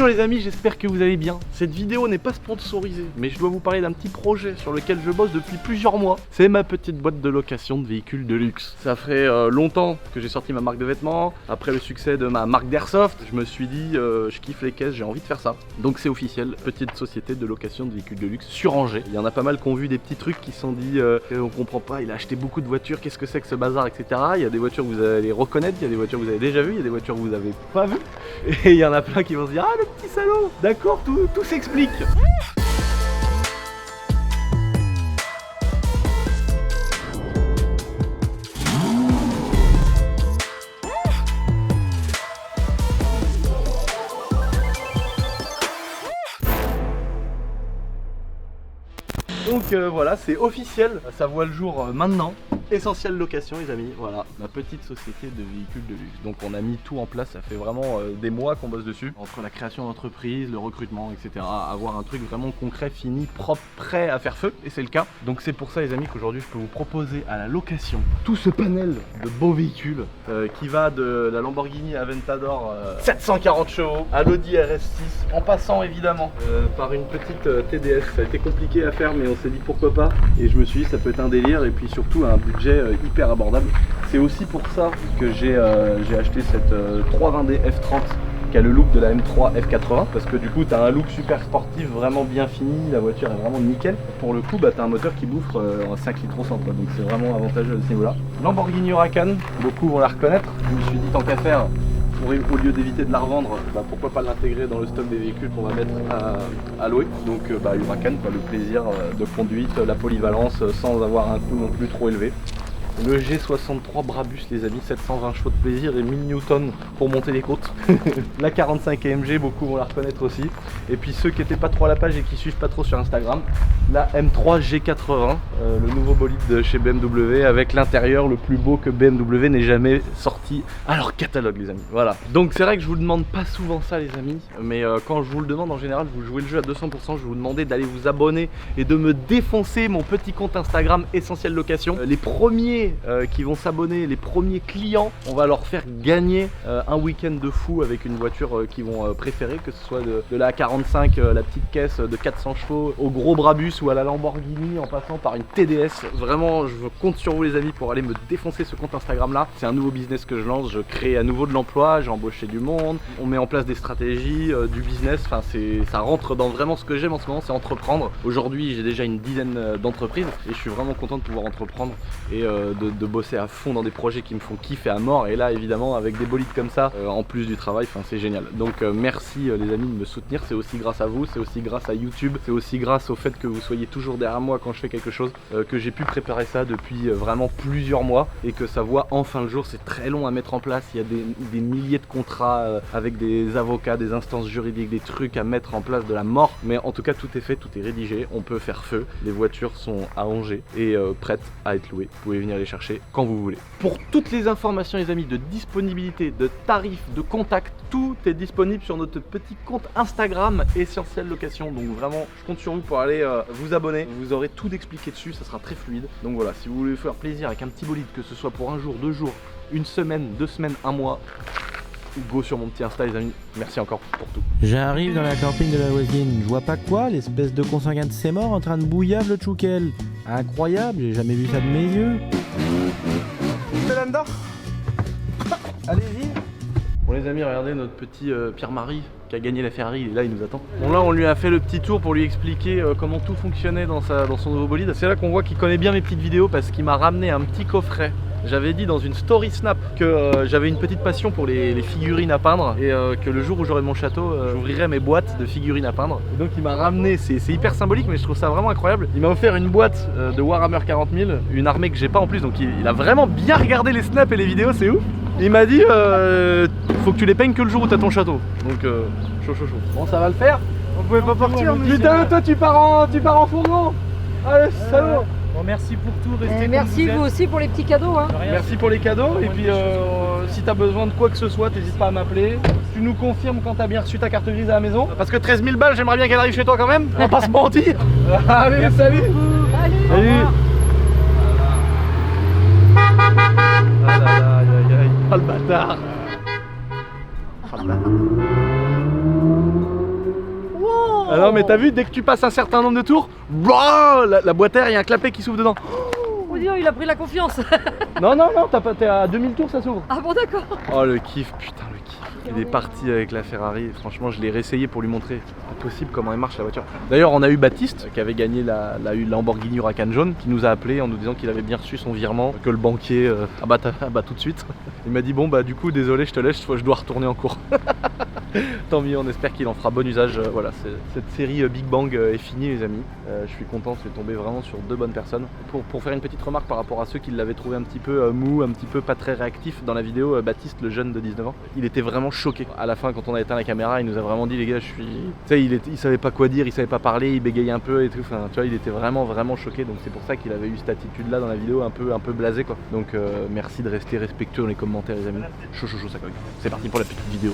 Bonjour les amis, j'espère que vous allez bien. Cette vidéo n'est pas sponsorisée, mais je dois vous parler d'un petit projet sur lequel je bosse depuis plusieurs mois. C'est ma petite boîte de location de véhicules de luxe. Ça ferait longtemps que j'ai sorti ma marque de vêtements. Après le succès de ma marque d'airsoft, je me suis dit je kiffe les caisses, j'ai envie de faire ça. Donc c'est officiel, petite société de location de véhicules de luxe sur Angers. Il y en a pas mal qui ont vu des petits trucs qui se sont dit on comprend pas, il a acheté beaucoup de voitures, qu'est-ce que c'est que ce bazar, etc. Il y a des voitures que vous allez reconnaître, il y a des voitures que vous avez déjà vues, il y a des voitures que vous avez pas vues. Et il y en a plein qui vont se dire ah le petit salaud, d'accord, tout s'explique. Donc voilà, c'est officiel, ça voit le jour maintenant. Essentiel Location les amis, voilà, ma petite société de véhicules de luxe. Donc on a mis tout en place, ça fait vraiment des mois qu'on bosse dessus. Entre la création d'entreprise, le recrutement, etc. Avoir un truc vraiment concret, fini, propre, prêt à faire feu, et c'est le cas. Donc c'est pour ça les amis qu'aujourd'hui je peux vous proposer à la location tout ce panel de beaux véhicules qui va de la Lamborghini Aventador 740 chevaux à l'Audi RS6, en passant évidemment par une petite TDS. Ça a été compliqué à faire mais on s'est dit pourquoi pas, et je me suis dit ça peut être un délire, et puis surtout un budget hyper abordable. C'est aussi pour ça que j'ai acheté cette 320D F30 qui a le look de la M3 F80, parce que du coup tu as un look super sportif, vraiment bien fini, la voiture est vraiment nickel. Pour le coup tu as un moteur qui bouffe en 5 litres au 100 quoi, donc c'est vraiment avantageux à ce niveau là. Lamborghini Huracan, beaucoup vont la reconnaître, je me suis dit tant qu'à faire, au lieu d'éviter de la revendre, pourquoi pas l'intégrer dans le stock des véhicules qu'on va mettre à louer. Donc Huracan, le plaisir de conduite, la polyvalence sans avoir un coût non plus trop élevé. Le G63 Brabus les amis, 720 chevaux de plaisir et 1000 Newton pour monter les côtes. La 45 AMG, beaucoup vont la reconnaître aussi. Et puis ceux qui n'étaient pas trop à la page et qui suivent pas trop sur Instagram, la M3 G80, le nouveau bolide de chez BMW avec l'intérieur le plus beau que BMW n'ait jamais sorti à leur catalogue les amis. Voilà. Donc c'est vrai que je vous demande pas souvent ça les amis, mais quand je vous le demande en général, vous jouez le jeu à 200%, je vous demandais d'aller vous abonner et de me défoncer mon petit compte Instagram Essentiel Location. Les premiers qui vont s'abonner, les premiers clients, on va leur faire gagner un week-end de fou avec une voiture qu'ils vont préférer, que ce soit de la 45, la petite caisse de 400 chevaux, au gros Brabus ou à la Lamborghini en passant par une TDS. Vraiment, je compte sur vous les amis pour aller me défoncer ce compte Instagram là. C'est un nouveau business que je lance, je crée à nouveau de l'emploi, j'ai embauché du monde, on met en place des stratégies, du business, enfin ça rentre dans vraiment ce que j'aime en ce moment, c'est entreprendre. Aujourd'hui j'ai déjà une dizaine d'entreprises et je suis vraiment content de pouvoir entreprendre et de bosser à fond dans des projets qui me font kiffer à mort, et là évidemment avec des bolides comme ça en plus du travail, c'est génial. Donc merci les amis de me soutenir, c'est aussi grâce à vous, c'est aussi grâce à YouTube, c'est aussi grâce au fait que vous soyez toujours derrière moi quand je fais quelque chose, que j'ai pu préparer ça depuis vraiment plusieurs mois et que ça voit enfin le jour. C'est très long à mettre en place, il y a des milliers de contrats avec des avocats, des instances juridiques, des trucs à mettre en place de la mort, mais en tout cas tout est fait, tout est rédigé, on peut faire feu, les voitures sont à Angers et prêtes à être louées, vous pouvez venir les chercher quand vous voulez. Pour toutes les informations les amis de disponibilité, de tarifs, de contact, tout est disponible sur notre petit compte Instagram Essentiel Location. Donc vraiment je compte sur vous pour aller vous abonner, vous aurez tout expliqué dessus, ça sera très fluide. Donc voilà, si vous voulez faire plaisir avec un petit bolide, que ce soit pour un jour, 2 jours, une semaine, 2 semaines, un mois, go sur mon petit Insta les amis, merci encore pour tout. J'arrive dans la campagne de la voisine, je vois pas quoi, l'espèce de consanguin de ses morts en train de bouillave le tchoukel. Incroyable, j'ai jamais vu ça de mes yeux. C'est là-dedans. Allez-y. Bon les amis, regardez notre petit Pierre-Marie qui a gagné la Ferrari, il est là, il nous attend. Bon là on lui a fait le petit tour pour lui expliquer comment tout fonctionnait dans son nouveau bolide. C'est là qu'on voit qu'il connaît bien mes petites vidéos parce qu'il m'a ramené un petit coffret. J'avais dit dans une story snap que j'avais une petite passion pour les figurines à peindre et que le jour où j'aurai mon château, j'ouvrirai mes boîtes de figurines à peindre. Et donc il m'a ramené, c'est hyper symbolique mais je trouve ça vraiment incroyable. Il m'a offert une boîte de Warhammer 40 000, une armée que j'ai pas en plus, donc il a vraiment bien regardé les snaps et les vidéos, c'est ouf. Il m'a dit faut que tu les peignes que le jour où t'as ton château. Donc chaud. Bon ça va le faire. On pouvait pas partir. Putain toi tu pars en fourgon. Allez salaud. Bon, merci pour tout, restez merci vous aussi pour les petits cadeaux. Hein. Merci pour les cadeaux, et puis si t'as besoin de quoi que ce soit, t'hésites pas à m'appeler. Tu nous confirmes quand t'as bien reçu ta carte grise à la maison. Parce que 13 000 balles, j'aimerais bien qu'elle arrive chez toi quand même, on va pas se mentir. Allez, salut. Salut. Ah là là, aïe aïe aïe. Oh le bâtard. Oh le bâtard. Ah non mais t'as vu, dès que tu passes un certain nombre de tours, la boîte à air, il y a un clapet qui s'ouvre dedans. Oh Dieu, il a pris la confiance. Non, t'es à 2000 tours, ça s'ouvre. Ah bon, d'accord. Oh le kiff, putain le kiff. Il est parti avec la Ferrari, franchement je l'ai réessayé pour lui montrer impossible comment elle marche la voiture. D'ailleurs on a eu Baptiste qui avait gagné la Lamborghini Huracan jaune, qui nous a appelé en nous disant qu'il avait bien reçu son virement, que le banquier abat tout de suite. Il m'a dit bon bah du coup désolé je te laisse, je dois retourner en cours. Tant mieux, on espère qu'il en fera bon usage. Voilà, cette série Big Bang est finie les amis. Je suis content, c'est tombé vraiment sur deux bonnes personnes. Pour faire une petite remarque par rapport à ceux qui l'avaient trouvé un petit peu mou, un petit peu pas très réactif dans la vidéo, Baptiste, le jeune de 19 ans, il était vraiment choqué. À la fin quand on a éteint la caméra, il nous a vraiment dit les gars, tu sais, il savait pas quoi dire, il savait pas parler, il bégayait un peu et tout. Enfin, tu vois, il était vraiment choqué. Donc c'est pour ça qu'il avait eu cette attitude là dans la vidéo, un peu blasé quoi. Donc merci de rester respectueux dans les commentaires les amis. Chaud ça cogne. C'est parti pour la petite vidéo.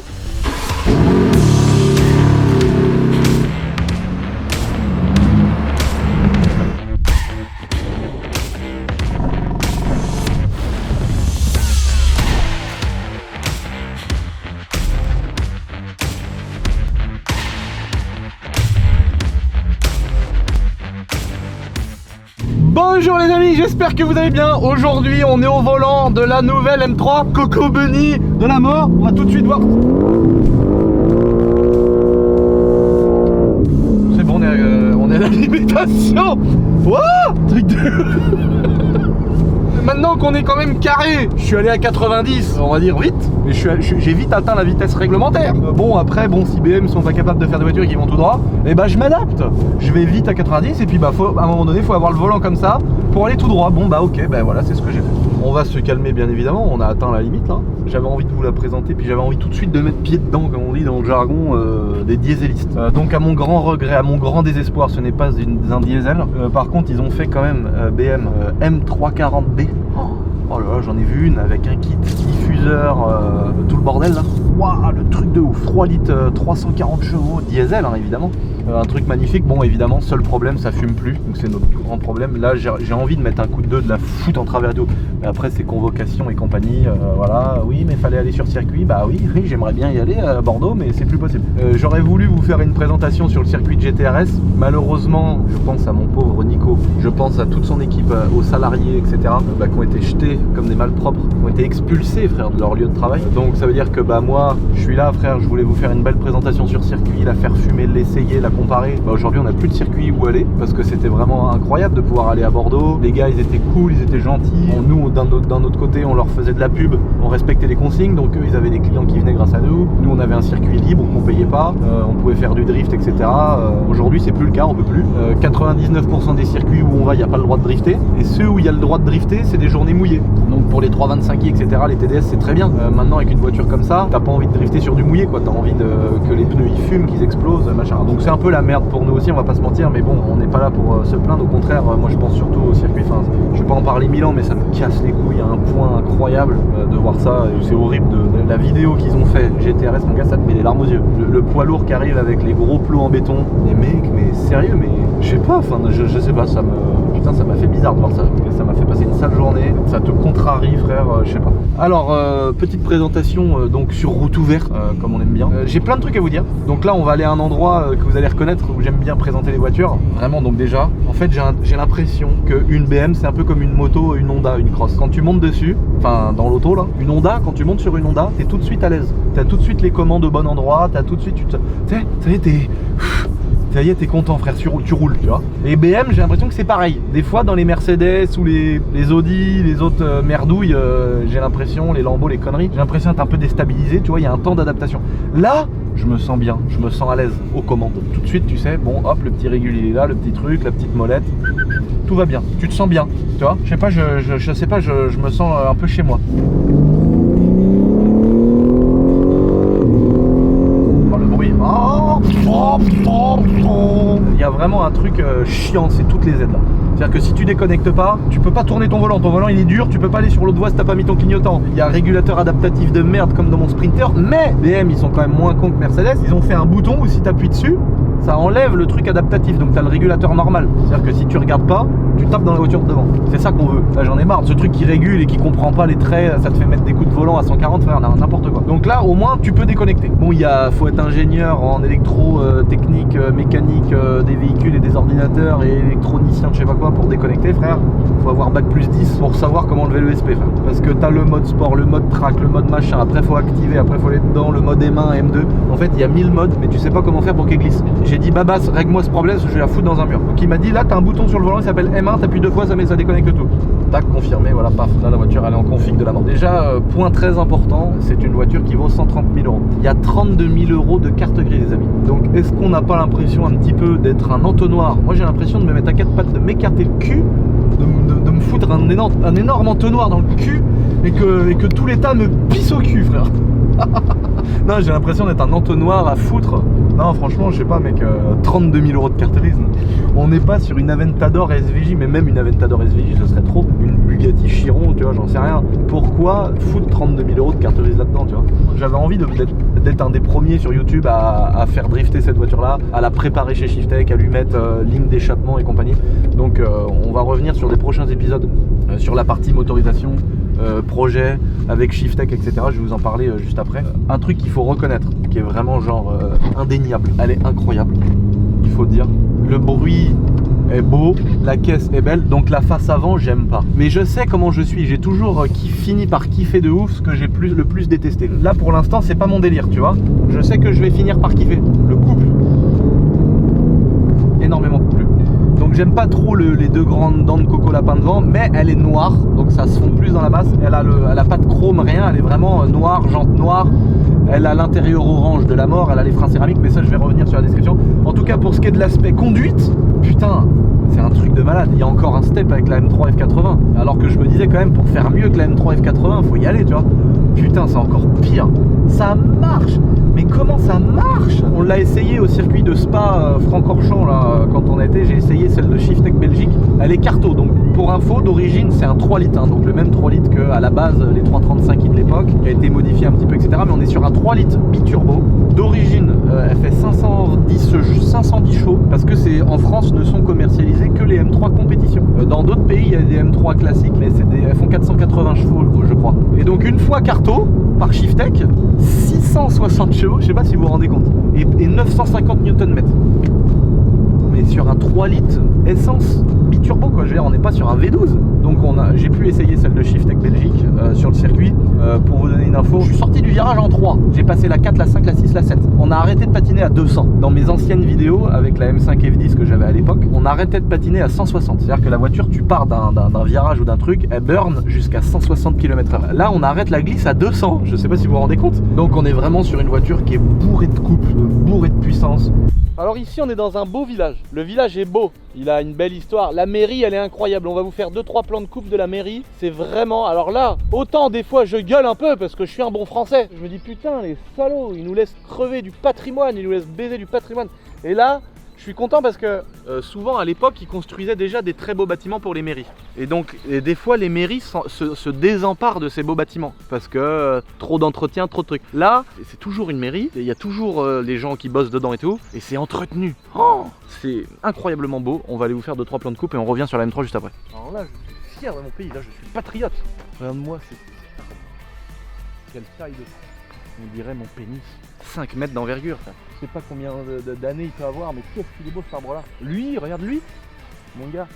Bonjour les amis, j'espère que vous allez bien. Aujourd'hui on est au volant de la nouvelle M3 Coco Bunny de la mort. On va tout de suite voir. C'est bon, on est à la limitation. Wouah, truc de... Maintenant qu'on est quand même carré, je suis allé à 90, on va dire vite, mais j'ai vite atteint la vitesse réglementaire. Bon après, si BM sont pas capables de faire des voitures qui vont tout droit, et bah je m'adapte. Je vais vite à 90 et puis bah à un moment donné, faut avoir le volant comme ça pour aller tout droit. Bon bah ok, bah voilà, c'est ce que j'ai fait. On va se calmer bien évidemment, on a atteint la limite là. J'avais envie de vous la présenter, puis j'avais envie tout de suite de mettre pied dedans, comme on dit dans le jargon des dieselistes. Donc à mon grand regret, à mon grand désespoir, ce n'est pas un diesel. Par contre, ils ont fait quand même BM M340B. Oh là là, j'en ai vu une avec un kit diffuseur, tout le bordel là. Waouh, le truc de ouf. 3 litres, 340 chevaux, diesel hein, évidemment. Un truc magnifique. Bon, évidemment, seul problème, ça fume plus. Donc c'est notre grand problème. Là, j'ai envie de mettre un coup de 2, de la foutre en travers et tout. Mais après, c'est convocation et compagnie. Voilà, oui, mais fallait aller sur circuit. Bah oui, j'aimerais bien y aller à Bordeaux, mais c'est plus possible. J'aurais voulu vous faire une présentation sur le circuit de GTRS. Malheureusement, je pense à mon pauvre Nico. Je pense à toute son équipe, aux salariés, etc. Qui ont été jetés comme des malpropres, qui ont été expulsés, frère, de leur lieu de travail. Donc ça veut dire que moi, je suis là, frère. Je voulais vous faire une belle présentation sur circuit, la faire fumer, l'essayer, la comparer. Aujourd'hui, on n'a plus de circuit où aller parce que c'était vraiment incroyable de pouvoir aller à Bordeaux. Les gars, ils étaient cool, ils étaient gentils. Nous, d'un autre côté, on leur faisait de la pub, on respectait les consignes. Donc eux, ils avaient des clients qui venaient grâce à nous. Nous, on avait un circuit libre qu'on payait pas. On pouvait faire du drift, etc. Aujourd'hui, c'est plus le cas, on peut plus. 99% des circuits où on va, il n'y a pas le droit de drifter. Et ceux où il y a le droit de drifter, c'est des journées mouillées. Donc pour les 325i, etc., les TDS, c'est très bien. Maintenant, avec une voiture comme ça, t'as pas envie de drifter sur du mouillé, quoi. T'as envie que les pneus ils fument, qu'ils explosent, machin. Donc c'est un peu la merde pour nous aussi, on va pas se mentir, mais bon, on n'est pas là pour se plaindre. Au contraire, moi je pense surtout au circuit. Enfin, je vais pas en parler 1000 ans, mais ça me casse les couilles à un point incroyable de voir ça. C'est horrible de la vidéo qu'ils ont fait. GTRS, mon gars, ça te met les larmes aux yeux. Le poids lourd qui arrive avec les gros plots en béton. Les mecs, mais sérieux, mais je sais pas, enfin, je sais pas, ça m'a fait bizarre de voir ça. Ça m'a fait passer une sale journée. Ça te contrarie, frère, je sais pas. Alors, petite présentation donc sur route ouverte, comme on aime bien. J'ai plein de trucs à vous dire. Donc là, on va aller à un endroit que vous allez reconnaître où j'aime bien présenter les voitures. Vraiment, donc déjà, en fait, j'ai l'impression qu'une BM, c'est un peu comme une moto, une Honda, une Cross. Quand tu montes dessus, enfin dans l'auto là, une Honda, quand tu montes sur une Honda, t'es tout de suite à l'aise. T'as tout de suite les commandes au bon endroit, t'as tout de suite, ça y est, t'es content, frère, tu roules, tu vois. Et BM, j'ai l'impression que c'est pareil. Des fois, dans les Mercedes ou les Audi, les autres merdouilles, j'ai l'impression, les Lambo, les conneries, j'ai l'impression d'être un peu déstabilisé, tu vois, il y a un temps d'adaptation. Là, je me sens bien, je me sens à l'aise aux commandes. Tout de suite, tu sais, bon, hop, le petit régule, il est là, le petit truc, la petite molette, tout va bien. Tu te sens bien, tu vois. Je sais pas, je sais pas, je me sens un peu chez moi. Il y a vraiment un truc chiant, c'est toutes les aides là. C'est-à-dire que si tu déconnectes pas, tu peux pas tourner ton volant il est dur, tu peux pas aller sur l'autre voie si t'as pas mis ton clignotant. Il y a un régulateur adaptatif de merde comme dans mon Sprinter, mais BM ils sont quand même moins cons que Mercedes. Ils ont fait un bouton où si t'appuies dessus, ça enlève le truc adaptatif, donc tu as le régulateur normal. C'est-à-dire que si tu regardes pas, tu tapes dans la voiture de devant. C'est ça qu'on veut. Là j'en ai marre, ce truc qui régule et qui comprend pas les traits, ça te fait mettre des coups de volant à 140, frère, n'importe quoi. Donc là au moins tu peux déconnecter. Bon, faut être ingénieur en électro, technique, mécanique des véhicules et des ordinateurs et électronicien de je sais pas quoi pour déconnecter, frère. Faut avoir bac plus 10 pour savoir comment lever le SP, frère. Parce que t'as le mode sport, le mode track, le mode machin, après faut activer, après faut aller dedans, le mode M1, M2. En fait il y a 1000 modes, mais tu sais pas comment faire pour qu'il glisse. J'ai dit Babas, règle-moi ce problème, je vais la foutre dans un mur. Donc il m'a dit là t'as un bouton sur le volant, il s'appelle M1, t'appuies 2 fois, ça déconnecte tout. Tac, confirmé, voilà, paf, là la voiture elle est en config de la mort. Déjà, point très important, c'est une voiture qui vaut 130 000 €. Il y a 32 000 € de carte grise, les amis. Donc est-ce qu'on n'a pas l'impression un petit peu d'être un entonnoir? Moi j'ai l'impression de me mettre à quatre pattes, de m'écarter le cul, de me foutre un énorme entonnoir dans le cul et que tout l'état me pisse au cul, frère. Non, j'ai l'impression d'être un entonnoir à foutre. Non, franchement, je sais pas, mec, 32 000 € de carte grise. On n'est pas sur une Aventador SVJ, mais même une Aventador SVJ, ce serait trop. Une Bugatti Chiron, tu vois, j'en sais rien. Pourquoi foutre 32 000 € de carte grise là-dedans, tu vois? J'avais envie d'être un des premiers sur YouTube à faire drifter cette voiture-là, à la préparer chez Shiftech, à lui mettre ligne d'échappement et compagnie. Donc, on va revenir sur des prochains épisodes sur la partie motorisation, projet avec Shiftech, etc. Je vais vous en parler juste après. Un truc qu'il faut reconnaître, qui est vraiment genre indéniable, elle est incroyable, il faut dire. Le bruit est beau, la caisse est belle, donc la face avant j'aime pas. Mais je sais comment je suis, j'ai toujours fini par kiffer de ouf ce que j'ai le plus détesté. Là pour l'instant c'est pas mon délire, tu vois. Je sais que je vais finir par kiffer. Le couple, énormément plu. Donc j'aime pas trop les deux grandes dents de coco lapin devant, mais elle est noire, donc ça se fond plus dans la masse. Elle a pas de chrome, rien, elle est vraiment noire, jante noire. Elle a l'intérieur orange de la mort, elle a les freins céramiques, mais ça je vais revenir sur la description. En tout cas pour ce qui est de l'aspect conduite, putain, c'est un truc de malade. Il y a encore un step avec la M3 F80, alors que je me disais quand même pour faire mieux que la M3 F80, faut y aller, tu vois. Putain, c'est encore pire, ça marche. Mais comment ça marche? On l'a essayé au circuit de Spa Francorchamps là, quand on a été, j'ai essayé celle de Shiftech Belgique. Elle est carto, donc pour info, d'origine c'est un 3 litres, hein, donc le même 3 litres qu'à la base les 335i de l'époque, qui a été modifié un petit peu, etc. Mais on est sur un 3 litres biturbo. D'origine, elle fait 510 chevaux, parce que en France ne sont commercialisés que les M3 compétition. Dans d'autres pays, il y a des M3 classiques, mais elles font 480 chevaux, je crois. Et donc une fois carto, par Shiftech, 660 chevaux, je sais pas si vous vous rendez compte, et 950 Nm. Mais sur un 3 litres essence biturbo, quoi, je veux dire, on n'est pas sur un V12. Donc j'ai pu essayer celle de Shiftech Belgique sur le circuit. Pour vous donner une info, je suis sorti du virage en 3. J'ai passé la 4, la 5, la 6, la 7. On a arrêté de patiner à 200. Dans mes anciennes vidéos, avec la M5 F10 que j'avais à l'époque, on arrêtait de patiner à 160. C'est-à-dire que la voiture, tu pars d'un virage ou d'un truc, elle burn jusqu'à 160 km/h. Là, on arrête la glisse à 200. Je sais pas si vous vous rendez compte. Donc on est vraiment sur une voiture qui est bourrée de couple, bourrée de puissance. Alors ici on est dans un beau village, le village est beau, il a une belle histoire, la mairie elle est incroyable, on va vous faire 2-3 plans de coupe de la mairie, c'est vraiment, alors là, autant des fois je gueule un peu parce que je suis un bon français, je me dis putain les salauds, ils nous laissent crever du patrimoine, ils nous laissent baiser du patrimoine, et là, je suis content parce que souvent à l'époque ils construisaient déjà des très beaux bâtiments pour les mairies. Et donc des fois les mairies se désemparent de ces beaux bâtiments parce que trop d'entretien, trop de trucs. Là c'est toujours une mairie, il y a toujours les gens qui bossent dedans et tout, et c'est entretenu. Oh, c'est incroyablement beau. On va aller vous faire 2-3 plans de coupe et on revient sur la M3 juste après. Alors là je suis fier de mon pays, là je suis patriote. Regarde-moi, c'est quelle taille de... On dirait mon pénis. 5 mètres d'envergure, ça. Je sais pas combien d'années il peut avoir, mais qu'est-ce qu'il est beau ce arbre là. Lui, regarde lui, mon gars.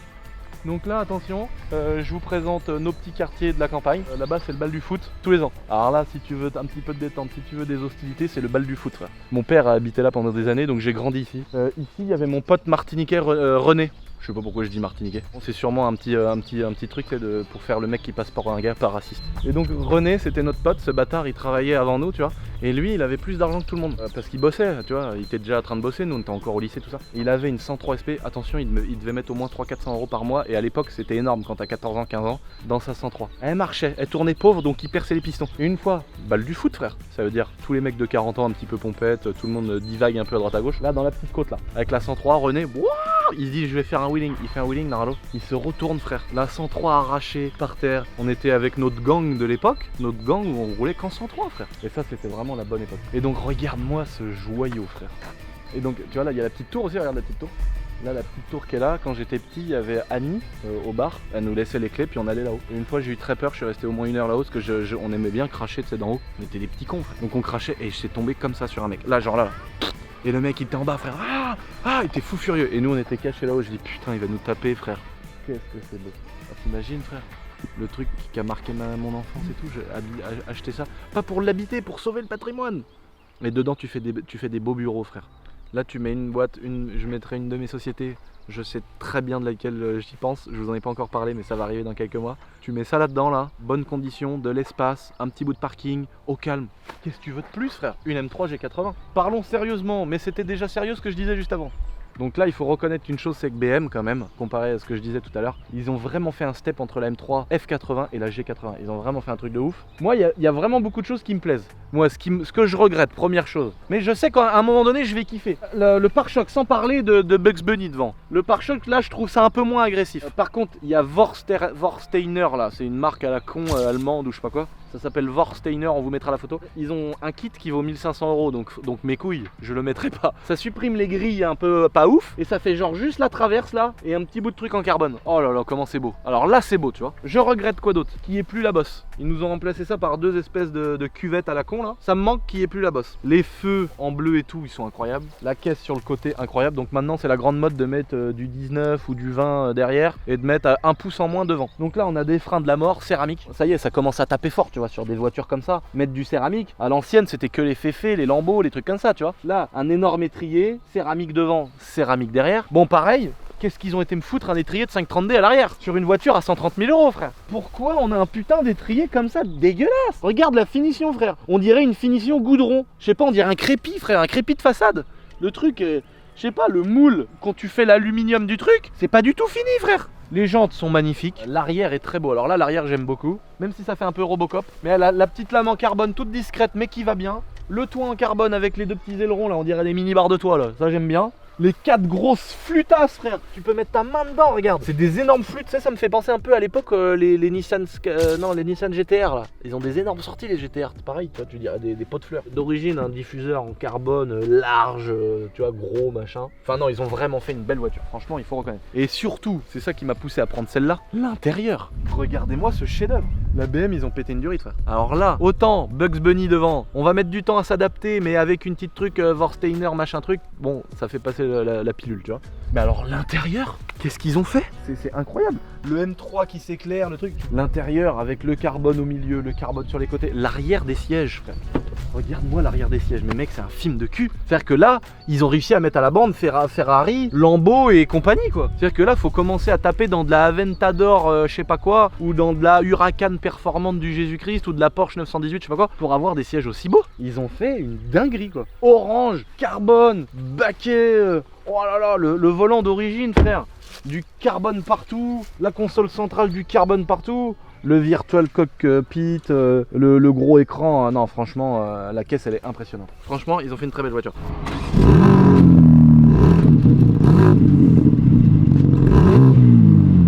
Donc là, attention, je vous présente nos petits quartiers de la campagne. Là-bas, c'est le bal du foot, tous les ans. Alors là, si tu veux un petit peu de détente, si tu veux des hostilités, c'est le bal du foot. Frère. Mon père a habité là pendant des années, donc j'ai grandi ici. Ici, il y avait mon pote martiniquais René. Je sais pas pourquoi je dis martiniquais. Bon, c'est sûrement un petit truc pour faire le mec qui passe pour un gars pas raciste. Et donc René, c'était notre pote, ce bâtard, il travaillait avant nous, tu vois. Et lui, il avait plus d'argent que tout le monde. Parce qu'il bossait, tu vois. Il était déjà en train de bosser, nous on était encore au lycée, tout ça. Et il avait une 103 SP. Attention, il devait mettre au moins 300-400 € par mois. Et à l'époque, c'était énorme quand t'as 14 ans, 15 ans, dans sa 103. Elle marchait, elle tournait pauvre, donc il perçait les pistons. Et une fois, balle du foot, frère. Ça veut dire tous les mecs de 40 ans un petit peu pompettes, tout le monde divague un peu à droite à gauche. Là, dans la petite côte là, avec la 103, René, il se dit je vais faire un wheeling. Il fait un wheeling, Nardo. Il se retourne, frère. La 103 arrachée par terre. On était avec notre gang de l'époque, notre gang où on roulait qu'en 103, frère. Et ça, c'était vraiment la bonne époque. Et donc regarde-moi ce joyau, frère. Et donc tu vois là il y a la petite tour aussi, regarde la petite tour. Là la petite tour qui est là, quand j'étais petit il y avait Annie au bar, elle nous laissait les clés puis on allait là-haut. Et une fois j'ai eu très peur, je suis resté au moins 1 heure là-haut parce que on aimait bien cracher d'en haut. On était des petits cons frère. Donc on crachait et j'étais tombé comme ça sur un mec. Là genre là. Et le mec il était en bas frère, il était fou furieux. Et nous on était cachés là-haut, je dis putain il va nous taper frère. Qu'est-ce que c'est beau. T'imagines frère, le truc qui a marqué mon enfance et tout, j'ai acheté ça. Pas pour l'habiter, pour sauver le patrimoine. Et dedans tu fais des beaux bureaux frère. Là tu mets une boîte, je mettrai une de mes sociétés, je sais très bien de laquelle j'y pense, je vous en ai pas encore parlé mais ça va arriver dans quelques mois. Tu mets ça là-dedans là, bonne condition, de l'espace, un petit bout de parking, au calme. Qu'est-ce que tu veux de plus frère? Une M3 G80. Parlons sérieusement, mais c'était déjà sérieux ce que je disais juste avant. Donc là il faut reconnaître une chose, c'est que BM quand même, comparé à ce que je disais tout à l'heure, ils ont vraiment fait un step entre la M3 F80 et la G80. Ils ont vraiment fait un truc de ouf. Moi il y a vraiment beaucoup de choses qui me plaisent. Moi ce que je regrette, première chose, mais je sais qu'à un moment donné je vais kiffer. Le pare-choc, sans parler de Bugs Bunny devant. Le pare-choc là je trouve ça un peu moins agressif. Par contre il y a Vorsteiner là, c'est une marque à la con allemande ou je sais pas quoi. Ça s'appelle Vorsteiner, on vous mettra la photo. Ils ont un kit qui vaut 1 500 €, donc mes couilles, je le mettrai pas. Ça supprime les grilles un peu pas ouf, et ça fait genre juste la traverse là, et un petit bout de truc en carbone. Oh là là, comment c'est beau. Alors là c'est beau, tu vois. Je regrette quoi d'autre? Qu'il n'y ait plus la bosse. Ils nous ont remplacé ça par 2 espèces de cuvettes à la con là. Ça me manque qu'il n'y ait plus la bosse. Les feux en bleu et tout, ils sont incroyables. La caisse sur le côté, incroyable. Donc maintenant c'est la grande mode de mettre du 19 ou du 20 derrière, et de mettre 1 pouce en moins devant. Donc là on a des freins de la mort, céramique. Ça y est, ça commence à taper fort, tu vois, sur des voitures comme ça. Mettre du céramique, à l'ancienne c'était que les féfés, les lambeaux, les trucs comme ça, tu vois. Là, un énorme étrier, céramique devant, céramique derrière. Bon pareil, qu'est-ce qu'ils ont été me foutre un étrier de 530D à l'arrière sur une voiture à 130 000 €, frère? Pourquoi on a un putain d'étrier comme ça dégueulasse? Regarde la finition, frère. On dirait une finition goudron. Je sais pas, on dirait un crépi, frère, un crépi de façade. Le truc, je sais pas, le moule, quand tu fais l'aluminium du truc, c'est pas du tout fini, frère. Les jantes sont magnifiques, l'arrière est très beau. Alors là, l'arrière j'aime beaucoup, même si ça fait un peu Robocop. Mais elle a la petite lame en carbone toute discrète mais qui va bien. Le toit en carbone avec les 2 petits ailerons là, on dirait des mini barres de toit là, ça j'aime bien. Les 4 grosses flûtasses, frère, tu peux mettre ta main dedans, regarde. C'est des énormes flûtes, ça me fait penser un peu à l'époque les Nissan GTR là. Ils ont des énormes sorties les GTR, c'est pareil, tu vois, tu dirais des pots de fleurs. D'origine un diffuseur en carbone large, tu vois, gros machin. Enfin non, ils ont vraiment fait une belle voiture, franchement il faut reconnaître. Et surtout, c'est ça qui m'a poussé à prendre celle-là, l'intérieur. Regardez-moi ce chef-d'œuvre. La BM ils ont pété une durite, frère. Alors là, autant Bugs Bunny devant, on va mettre du temps à s'adapter, mais avec une petite truc Vorsteiner machin truc, bon ça fait passer la pilule, tu vois. Mais alors l'intérieur, qu'est-ce qu'ils ont fait? C'est incroyable. Le M3 qui s'éclaire, le truc. L'intérieur avec le carbone au milieu, le carbone sur les côtés. L'arrière des sièges, frère. Regarde-moi l'arrière des sièges, mais mec c'est un film de cul. C'est-à-dire que là, ils ont réussi à mettre à la bande Ferrari, Lambo et compagnie quoi. C'est-à-dire que là, faut commencer à taper dans de la Aventador, je sais pas quoi, ou dans de la Huracan performante du Jésus-Christ, ou de la Porsche 918, je sais pas quoi, pour avoir des sièges aussi beaux. Ils ont fait une dinguerie quoi. Orange, carbone, baquet, oh là là, le volant d'origine frère. Du carbone partout, la console centrale du carbone partout. Le virtual cockpit, le gros écran, non franchement la caisse elle est impressionnante. Franchement ils ont fait une très belle voiture.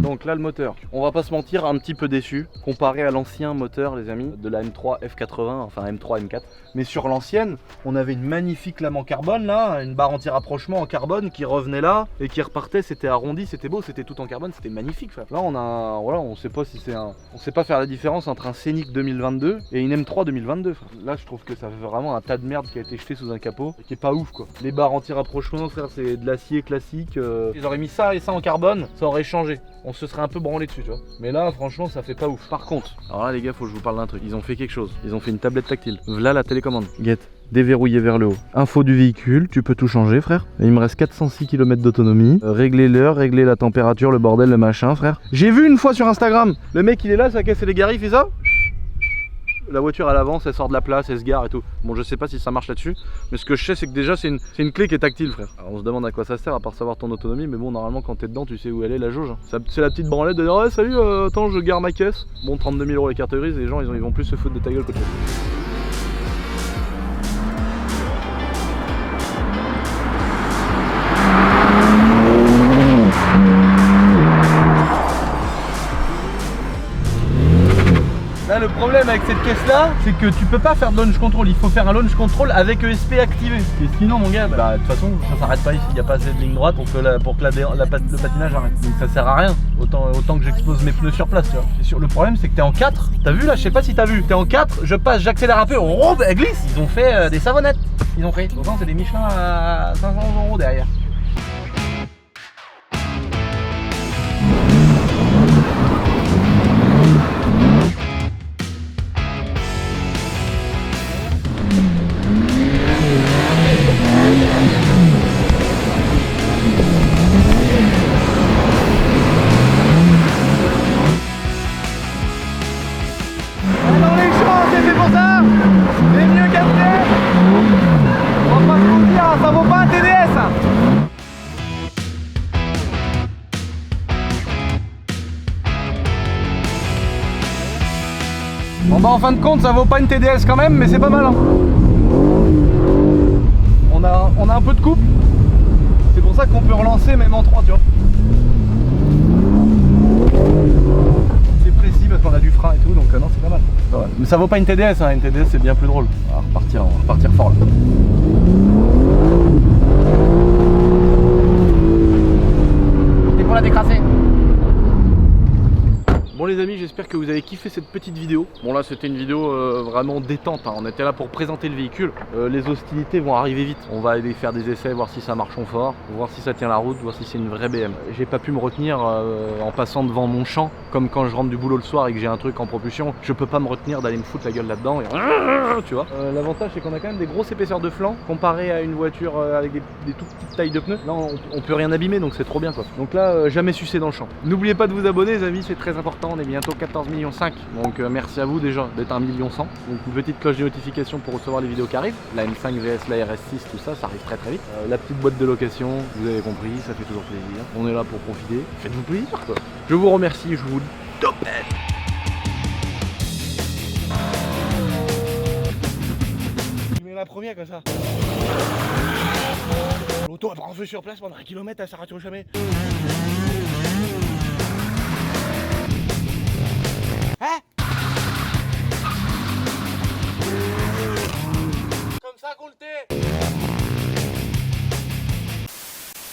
Donc là le moteur, on va pas se mentir, un petit peu déçu comparé à l'ancien moteur les amis de la M3 F80, enfin M3 M4. Mais sur l'ancienne, on avait une magnifique lame en carbone là, une barre anti-rapprochement en carbone qui revenait là et qui repartait, c'était arrondi, c'était beau, c'était tout en carbone, c'était magnifique frère. Là on a, voilà, on sait pas si c'est on sait pas faire la différence entre un Scénic 2022 et une M3 2022 frère. Là je trouve que ça fait vraiment un tas de merde qui a été jeté sous un capot et qui est pas ouf quoi. Les barres anti-rapprochement frère, c'est de l'acier classique, ils auraient mis ça et ça en carbone, ça aurait changé. On se serait un peu branlé dessus tu vois. Mais là franchement ça fait pas ouf. Par contre, alors là les gars faut que je vous parle d'un truc, ils ont fait quelque chose. Ils ont fait une tablette tactile. Voilà la télécommande. Guette, déverrouillé vers le haut. Info du véhicule, tu peux tout changer frère. Et il me reste 406 km d'autonomie. Régler l'heure, régler la température, le bordel, le machin frère. J'ai vu une fois sur Instagram, le mec il est là, sa caisse et les gares, il fait ça. La voiture elle avance, elle sort de la place, elle se gare et tout. Bon je sais pas si ça marche là-dessus, mais ce que je sais c'est que déjà c'est une clé qui est tactile frère. Alors, on se demande à quoi ça sert à part savoir ton autonomie, mais bon normalement quand t'es dedans tu sais où elle est la jauge. C'est la petite branlette de dire ouais salut attends je gare ma caisse. Bon 32 000 € les cartes grises, les gens ils vont plus se foutre de ta gueule qu'autre chose. Là le problème problème avec cette caisse là, c'est que tu peux pas faire de launch control, il faut faire un launch control avec ESP activé. Et sinon mon gars, bah de toute façon ça s'arrête pas ici, il n'y a pas assez de ligne droite pour que, le patinage arrête. Donc ça sert à rien, autant que j'expose mes pneus sur place, tu vois. Le problème c'est que t'es en 4, t'as vu là, je sais pas si t'as vu, t'es en 4, je passe, j'accélère un peu, oh, elle glisse. Ils ont fait des savonnettes, ils ont fait. Pourtant c'est des Michelin à 500 € derrière. Dans les champs, c'est pour ça. C'est mieux capté. On va pas se mentir, ça vaut pas un TDS. Bon bah en fin de compte ça vaut pas une TDS quand même, mais c'est pas mal hein. On a un peu de couple. C'est pour ça qu'on peut relancer même en 3 tu vois. Parce qu'on a du frein et tout, donc non c'est pas mal. Ouais. Mais ça vaut pas une TDS, hein. Une TDS c'est bien plus drôle. On va repartir fort là. T'es pour la décrasser. Bon les amis, j'espère que vous avez kiffé cette petite vidéo. Bon là c'était une vidéo vraiment détente, hein. On était là pour présenter le véhicule. Les hostilités vont arriver vite. On va aller faire des essais, voir si ça marche en fort, voir si ça tient la route, voir si c'est une vraie BM. J'ai pas pu me retenir en passant devant mon champ, comme quand je rentre du boulot le soir et que j'ai un truc en propulsion. Je peux pas me retenir d'aller me foutre la gueule là-dedans et... tu vois. L'avantage c'est qu'on a quand même des grosses épaisseurs de flanc comparé à une voiture avec des tout petites tailles de pneus. Là on peut rien abîmer, donc c'est trop bien quoi. Donc là jamais sucer dans le champ. N'oubliez pas de vous abonner les amis, c'est très important. On est bientôt 14,5 millions. Donc merci à vous déjà d'être 1,5 million. Donc une petite cloche de notification pour recevoir les vidéos qui arrivent. La M5 VS, la RS6, tout ça, ça arrive très très vite. La petite boîte de location, vous avez compris, ça fait toujours plaisir. On est là pour profiter. Faites-vous plaisir quoi. Je vous remercie, je vous dis topette. Je mets la première comme ça. L'auto elle prend feu sur place pendant 1 kilomètre, elle s'arrête jamais. Hein? Comme ça qu'on le tait.